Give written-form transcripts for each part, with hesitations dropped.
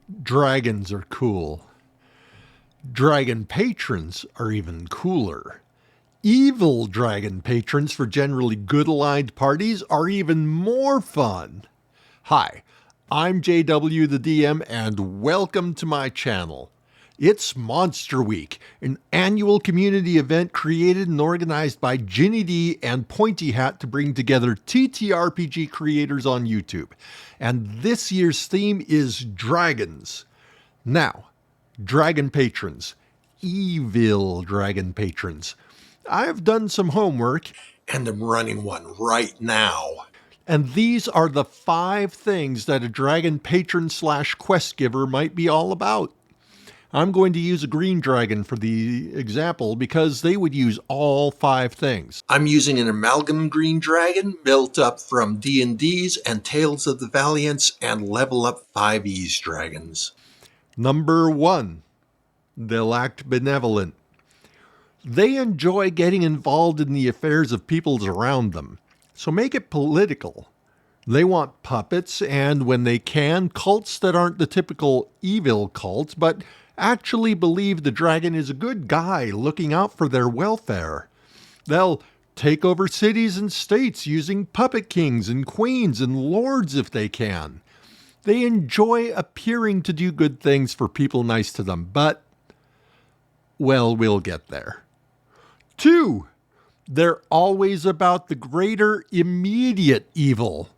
Dragons are cool. Dragon patrons are even cooler. Evil dragon patrons for generally good-aligned parties are even more fun. Hi, I'm JW the DM and welcome to my channel. It's Monster Week, an annual community event created and organized by Ginny D and Pointy Hat to bring together TTRPG creators on YouTube. And this year's theme is dragons. Now, dragon patrons, evil dragon patrons. I've done some homework and am running one right now. And these are the 5 things that a dragon patron / quest giver might be all about. I'm going to use a green dragon for the example because they would use all 5 things. I'm using an amalgam green dragon built up from DnD's and Tales of the Valiants and Level Up A5e's dragons. Number 1, they'll act benevolent. They enjoy getting involved in the affairs of peoples around them, so make it political. They want puppets and, when they can, cults that aren't the typical evil cult, but actually believe the dragon is a good guy looking out for their welfare. They'll take over cities and states using puppet kings and queens and lords if they can. They enjoy appearing to do good things for people nice to them, but, well, we'll get there. 2, they're always about the greater immediate evil.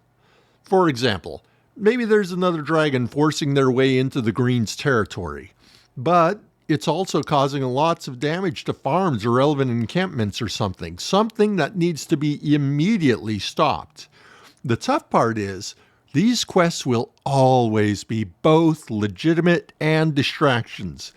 For example, maybe there's another dragon forcing their way into the Greens' territory, but it's also causing lots of damage to farms or relevant encampments or something that needs to be immediately stopped. The tough part is, these quests will always be both legitimate and distractions.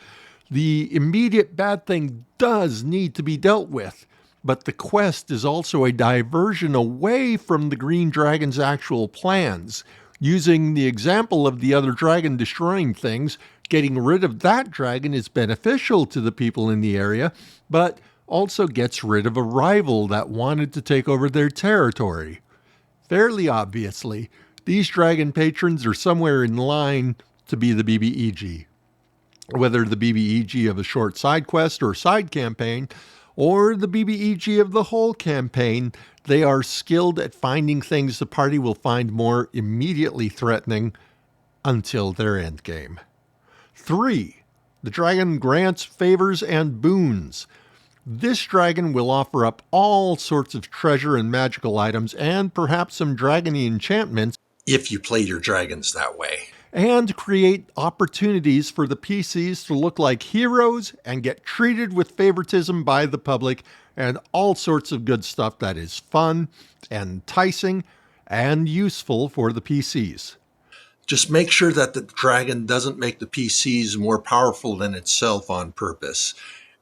The immediate bad thing does need to be dealt with, but the quest is also a diversion away from the Green Dragon's actual plans. Using the example of the other dragon destroying things, getting rid of that dragon is beneficial to the people in the area, but also gets rid of a rival that wanted to take over their territory. Fairly obviously, these dragon patrons are somewhere in line to be the BBEG. Whether the BBEG of a short side quest or side campaign, or the BBEG of the whole campaign, they are skilled at finding things the party will find more immediately threatening until their endgame. 3, the dragon grants favors and boons. This dragon will offer up all sorts of treasure and magical items and perhaps some dragony enchantments if you play your dragons that way, and create opportunities for the PCs to look like heroes and get treated with favoritism by the public and all sorts of good stuff that is fun, enticing, and useful for the PCs. Just make sure that the dragon doesn't make the PCs more powerful than itself on purpose.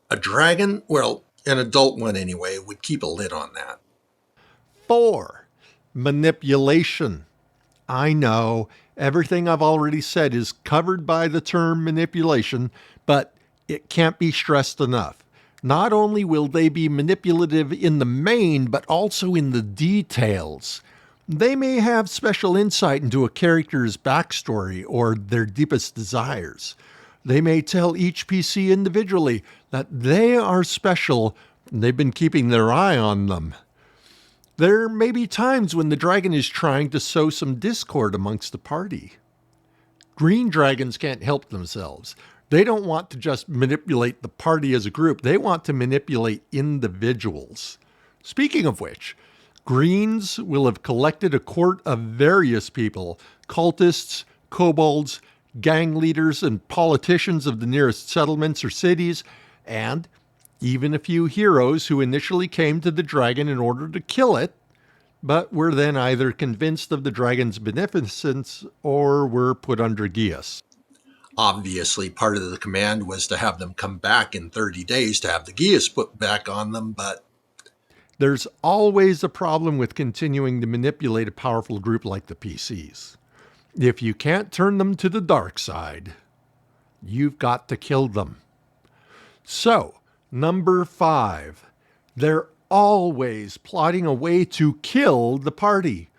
A dragon, well, an adult one anyway, would keep a lid on that. 4, manipulation. I know, everything I've already said is covered by the term manipulation, but it can't be stressed enough. Not only will they be manipulative in the main, but also in the details. They may have special insight into a character's backstory or their deepest desires. They may tell each PC individually that they are special and they've been keeping their eye on them. There may be times when the dragon is trying to sow some discord amongst the party. Green dragons can't help themselves. They don't want to just manipulate the party as a group. They want to manipulate individuals. Speaking of which, Greens will have collected a court of various people, cultists, kobolds, gang leaders, and politicians of the nearest settlements or cities, and even a few heroes who initially came to the dragon in order to kill it, but were then either convinced of the dragon's beneficence or were put under geas. Obviously, part of the command was to have them come back in 30 days to have the geas put back on them, but there's always a problem with continuing to manipulate a powerful group like the PCs. If you can't turn them to the dark side, you've got to kill them. So, number 5, they're always plotting a way to kill the party.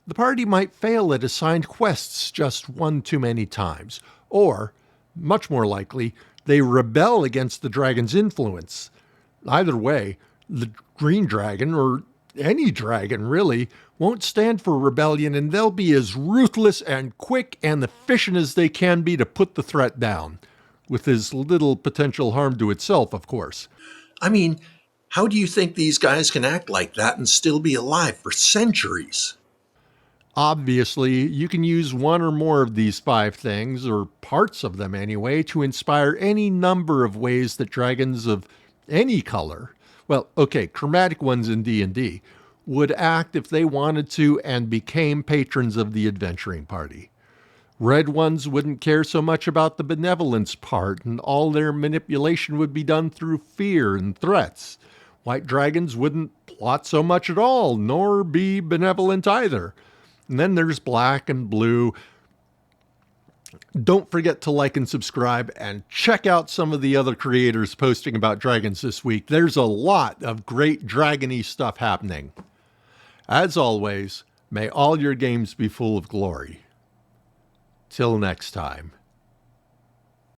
The party might fail at assigned quests just one too many times, Or, much more likely, they rebel against the dragon's influence. Either way, the green dragon, or any dragon really, won't stand for rebellion, and they'll be as ruthless and quick and efficient as they can be to put the threat down, with as little potential harm to itself, of course. I mean, how do you think these guys can act like that and still be alive for centuries? Obviously, you can use one or more of these 5 things, or parts of them anyway, to inspire any number of ways that dragons of any color, well, okay, chromatic ones in D&D, would act if they wanted to and became patrons of the adventuring party. Red ones wouldn't care so much about the benevolence part, and all their manipulation would be done through fear and threats. White dragons wouldn't plot so much at all, nor be benevolent either. And then there's black and blue. Don't forget to like and subscribe, and check out some of the other creators posting about dragons this week. There's a lot of great dragon-y stuff happening. As always, may all your games be full of glory. Till next time.